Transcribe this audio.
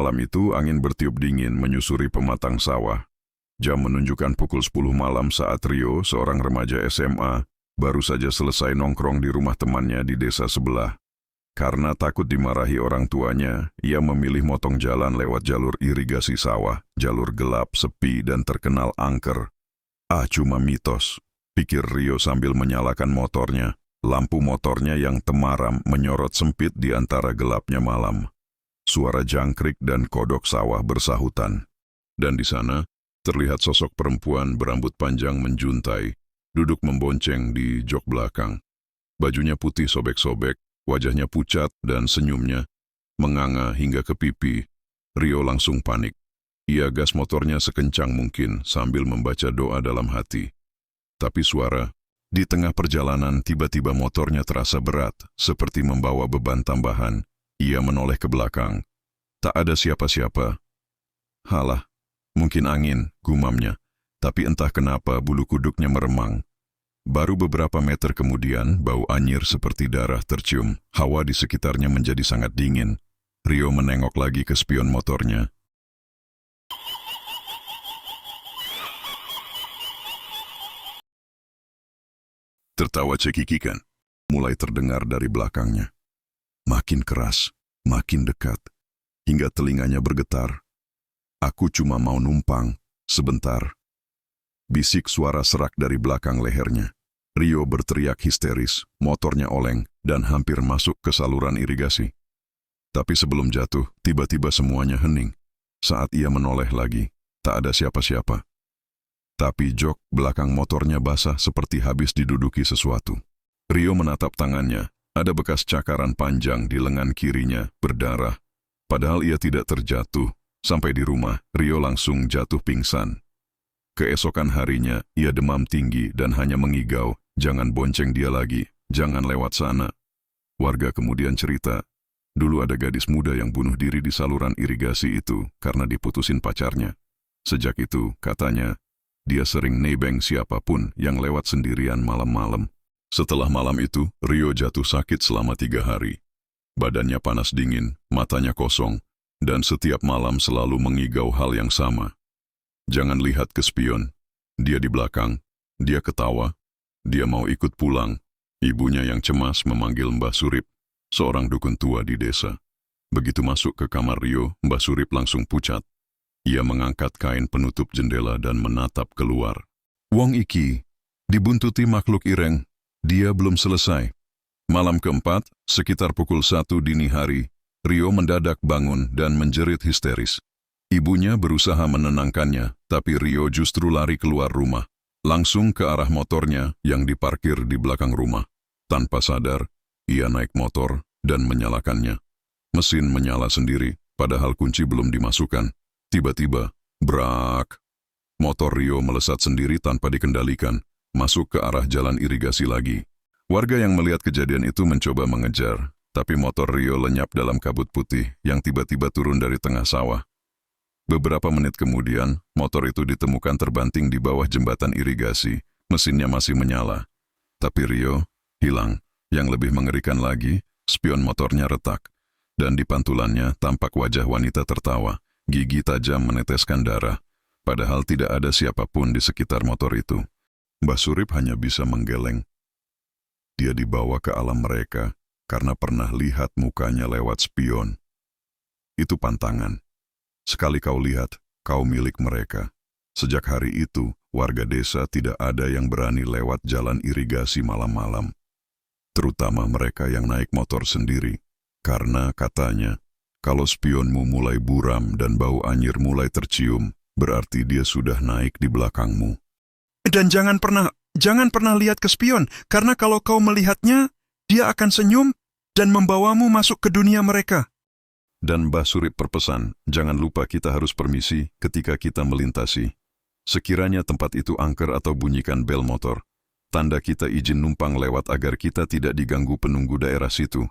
Malam itu angin bertiup dingin menyusuri pematang sawah. Jam menunjukkan pukul 10 malam saat Rio, seorang remaja SMA, baru saja selesai nongkrong di rumah temannya di desa sebelah. Karena takut dimarahi orang tuanya, ia memilih motong jalan lewat jalur irigasi sawah, jalur gelap, sepi, dan terkenal angker. Cuma mitos, pikir Rio sambil menyalakan motornya. Lampu motornya yang temaram menyorot sempit di antara gelapnya malam. Suara jangkrik dan kodok sawah bersahutan. Dan di sana, terlihat sosok perempuan berambut panjang menjuntai, duduk membonceng di jok belakang. Bajunya putih sobek-sobek, wajahnya pucat dan senyumnya menganga hingga ke pipi. Rio langsung panik. Ia gas motornya sekencang mungkin sambil membaca doa dalam hati. Tapi di tengah perjalanan tiba-tiba motornya terasa berat, seperti membawa beban tambahan. Ia menoleh ke belakang. Tak ada siapa-siapa. Halah, mungkin angin, gumamnya. Tapi entah kenapa bulu kuduknya meremang. Baru beberapa meter kemudian, bau anyir seperti darah tercium. Hawa di sekitarnya menjadi sangat dingin. Rio menengok lagi ke spion motornya. Tertawa cekikikan mulai terdengar dari belakangnya. Makin keras, makin dekat, hingga telinganya bergetar. Aku cuma mau numpang, sebentar. Bisik suara serak dari belakang lehernya. Rio berteriak histeris, motornya oleng, dan hampir masuk ke saluran irigasi. Tapi sebelum jatuh, tiba-tiba semuanya hening. Saat ia menoleh lagi, tak ada siapa-siapa. Tapi jok belakang motornya basah seperti habis diduduki sesuatu. Rio menatap tangannya, ada bekas cakaran panjang di lengan kirinya, berdarah. Padahal ia tidak terjatuh. Sampai di rumah, Rio langsung jatuh pingsan. Keesokan harinya, ia demam tinggi dan hanya mengigau, jangan bonceng dia lagi, jangan lewat sana. Warga kemudian cerita, dulu ada gadis muda yang bunuh diri di saluran irigasi itu karena diputusin pacarnya. Sejak itu, katanya, dia sering nebeng siapapun yang lewat sendirian malam-malam. Setelah malam itu, Rio jatuh sakit selama 3 hari. Badannya panas dingin, matanya kosong, dan setiap malam selalu mengigau hal yang sama. Jangan lihat ke spion. Dia di belakang, dia ketawa, dia mau ikut pulang. Ibunya yang cemas memanggil Mbah Surip, seorang dukun tua di desa. Begitu masuk ke kamar Rio, Mbah Surip langsung pucat. Ia mengangkat kain penutup jendela dan menatap keluar. Wong iki, dibuntuti makhluk ireng, dia belum selesai. Malam keempat, sekitar pukul 1 dini hari, Rio mendadak bangun dan menjerit histeris. Ibunya berusaha menenangkannya, tapi Rio justru lari keluar rumah, langsung ke arah motornya yang diparkir di belakang rumah. Tanpa sadar, ia naik motor dan menyalakannya. Mesin menyala sendiri, padahal kunci belum dimasukkan. Tiba-tiba, brak. Motor Rio melesat sendiri tanpa dikendalikan, masuk ke arah jalan irigasi lagi. Warga yang melihat kejadian itu mencoba mengejar, tapi motor Rio lenyap dalam kabut putih yang tiba-tiba turun dari tengah sawah. Beberapa menit kemudian, motor itu ditemukan terbanting di bawah jembatan irigasi, mesinnya masih menyala. Tapi Rio hilang. Yang lebih mengerikan lagi, spion motornya retak, dan di pantulannya tampak wajah wanita tertawa. Gigi tajam meneteskan darah, padahal tidak ada siapapun di sekitar motor itu. Mbah Surip hanya bisa menggeleng. Dia dibawa ke alam mereka karena pernah lihat mukanya lewat spion. Itu pantangan. Sekali kau lihat, kau milik mereka. Sejak hari itu, warga desa tidak ada yang berani lewat jalan irigasi malam-malam. Terutama mereka yang naik motor sendiri. Karena katanya, kalau spionmu mulai buram dan bau anyir mulai tercium, berarti dia sudah naik di belakangmu. Dan jangan pernah lihat ke spion, karena kalau kau melihatnya, dia akan senyum dan membawamu masuk ke dunia mereka. Dan Mbah Surip berpesan, jangan lupa kita harus permisi ketika kita melintasi. Sekiranya tempat itu angker atau bunyikan bel motor, tanda kita izin numpang lewat agar kita tidak diganggu penunggu daerah situ.